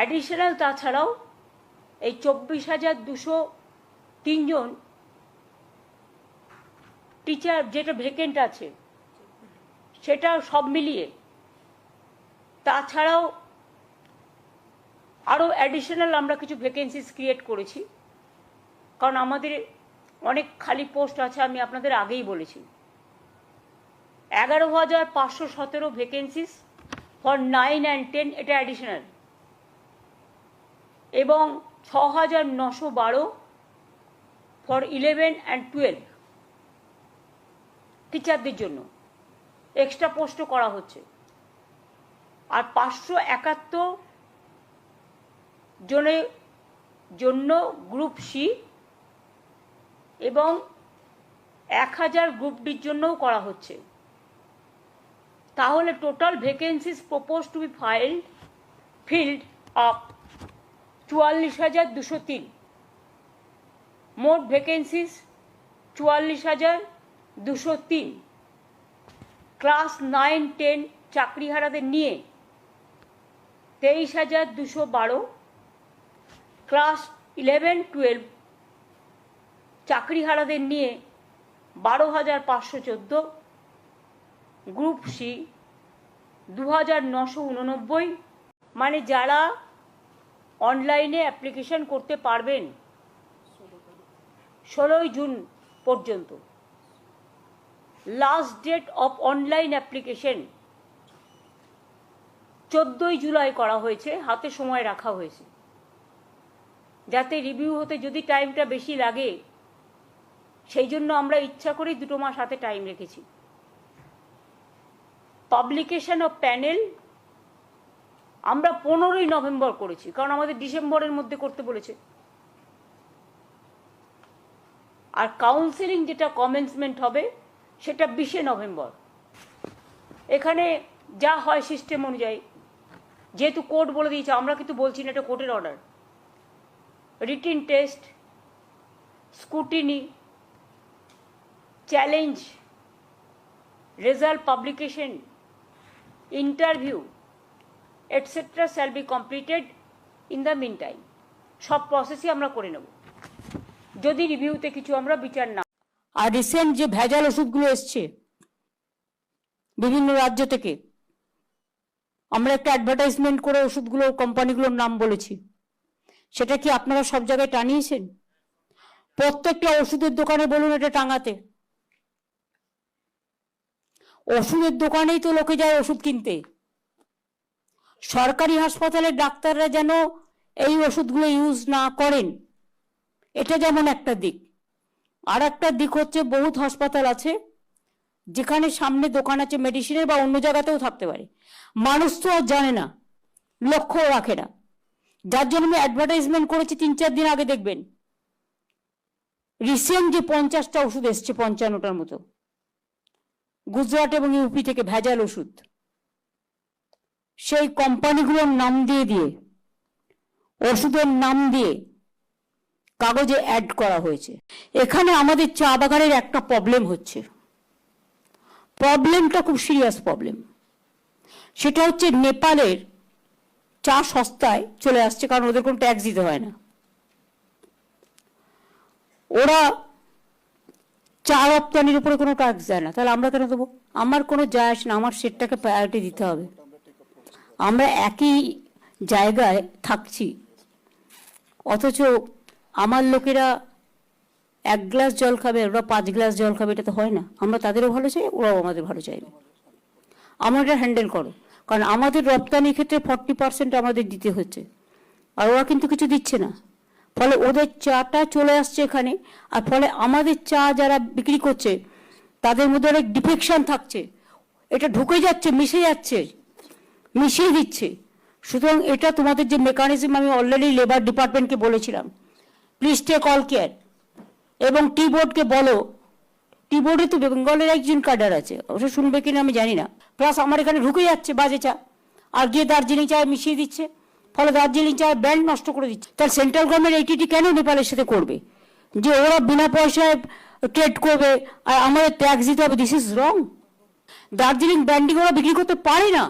Additional তাছাড়াও এই 24,203 জন teacher যেটা ভ্যাকেন্ট আছে সেটা সব মিলিয়ে, তাছাড়াও আরও অ্যাডিশনাল আমরা কিছু ভ্যাকেন্সিস ক্রিয়েট করেছি, কারণ আমাদের অনেক খালি পোস্ট আছে, আমি আপনাদের আগেই বলেছি। 11,517 ভ্যাকেন্সিস ফর 9 and 10, এটা অ্যাডিশনাল, এবং 6,912 ফর 11 and 12 টিচারদের জন্য এক্সট্রা পোস্টও করা হচ্ছে। আর 571 জনের জন্য গ্রুপ সি এবং 1000 গ্রুপ ডির জন্যও করা হচ্ছে। তাহলে total vacancies propose to B filled up 44,203। মোট ভ্যাকেন্সিস 44,203। ক্লাস 9-10 চাকরিহারাদের নিয়ে 23,212, ক্লাস 11-12 চাকরিহারাদের নিয়ে 12,514, গ্রুপ সি 2,989, মানে যারা অনলাইনে অ্যাপ্লিকেশন করতে পারবেন 16 জুন পর্যন্ত। Last date of online application 14 জুলাই করা হয়েছে, হাতে সময় রাখা হয়েছে যাতে রিভিউ হতে যদি টাইমটা বেশি লাগে, সেই জন্য আমরা ইচ্ছা করেই 2 মাস হাতে টাইম রেখেছি। পাবলিকেশন অফ প্যানেল আমরা 15ই নভেম্বর করেছি, কারণ আমাদের ডিসেম্বরের মধ্যে করতে বলেছে। আর কাউন্সেলিং যেটা কমেন্সমেন্ট হবে সেটা 20 নভেম্বর। এখানে যা হয় সিস্টেম অনুযায়ী, যেহেতু কোর্ট বলে দিয়েছে, আমরা কিন্তু বলছি না, এটা কোর্টের order. Written test, scrutiny, challenge, result publication, interview etcetera shall be completed in the meantime. সব প্রসেসই আমরা করে নেব যদি রিভিউতে কিছু আমরা বিচার না। আর রিসেন্ট যে ভেজাল ওষুধগুলো এসছে বিভিন্ন রাজ্য থেকে, আমরা একটা অ্যাডভার্টাইজমেন্ট করে ওষুধগুলো কোম্পানিগুলোর নাম বলেছি, সেটা কি আপনারা সব জায়গায় টানিয়েছেন? প্রত্যেকটা ওষুধের দোকানে বলুন এটা টাঙাতে। ওষুধের দোকানেই তো লোকে যায় ওষুধ কিনতে। সরকারি হাসপাতালের ডাক্তাররা যেন এই ওষুধগুলো ইউজ না করেন, এটা যেমন একটা দিক। আর একটা দিক হচ্ছে, বহুত হাসপাতাল আছে যেখানে সামনে দোকান আছে মেডিসিনের, বা অন্য জায়গাতেও থাকতে পারে, মানুষ তো আর জানে না, লক্ষ্য রাখে না, যার জন্য আমি অ্যাডভার্টাইজমেন্ট করেছি 3-4 দিন আগে। দেখবেন রিসেন্ট যে 50টা ওষুধ এসছে, 55টার মতো গুজরাট এবং ইউপি থেকে ভেজাল ওষুধ, সেই কোম্পানিগুলোর নাম দিয়ে দিয়ে, ওষুধের নাম দিয়ে কাগজে অ্যাড করা হয়েছে। এখানে আমাদের চা বাগানের একটা প্রবলেম হচ্ছে, প্রবলেমটা খুব সিরিয়াস প্রবলেম। সেটা হচ্ছে নেপালের চা সস্তায় চলে আসছে, কারণ ওদের কোনো ট্যাক্স দিতে হয় না। ওরা চা রপ্তানির উপরে কোনো ট্যাক্স দেয় না, তাহলে আমরা কেন দেবো? আমার কোনো যায় আসে না, আমার সেটটাকে প্রায়োরিটি দিতে হবে। আমরা একই জায়গায় থাকছি, অথচ আমার লোকেরা 1 গ্লাস জল খাবে, ওরা 5 গ্লাস জল খাবে, এটা তো হয় না। আমরা তাদেরও ভালো চাই, ওরাও আমাদের ভালো চাইবে। আমরা এটা হ্যান্ডেল করো, কারণ আমাদের রপ্তানির ক্ষেত্রে 40% আমাদের দিতে হচ্ছে, আর ওরা কিন্তু কিছু দিচ্ছে না। ফলে ওদের চাটা চলে আসছে এখানে, আর ফলে আমাদের চা যারা বিক্রি করছে তাদের মধ্যে অনেক ডিফেকশন থাকছে, এটা ঢুকে যাচ্ছে, মিশিয়ে দিচ্ছে। সুতরাং এটা তোমাদের যে মেকানিজম, আমি অলরেডি লেবার ডিপার্টমেন্টকে বলেছিলাম, প্লিজ টেক অল কেয়ার। এবং টি বোর্ডকে বলো, টি বোর্ডে তো বেঙ্গলের একজন কাডার আছে, ওটা শুনবে কিনা আমি জানি না। প্লাস আমার এখানে ঢুকে যাচ্ছে বাজে চা, আর গিয়ে দার্জিলিং চায় মিশিয়ে দিচ্ছে, ফলে দার্জিলিং চায়ের ব্র্যান্ড নষ্ট করে দিচ্ছে। তার সেন্ট্রাল গভর্নমেন্ট এইটি কেন নেপালের সাথে করবে, যে ওরা বিনা পয়সায় ট্রেড করবে আর আমাদের ট্যাক্স দিতে হবে? This is wrong. Darjeeling branding ওরা বিক্রি করতে পারে না।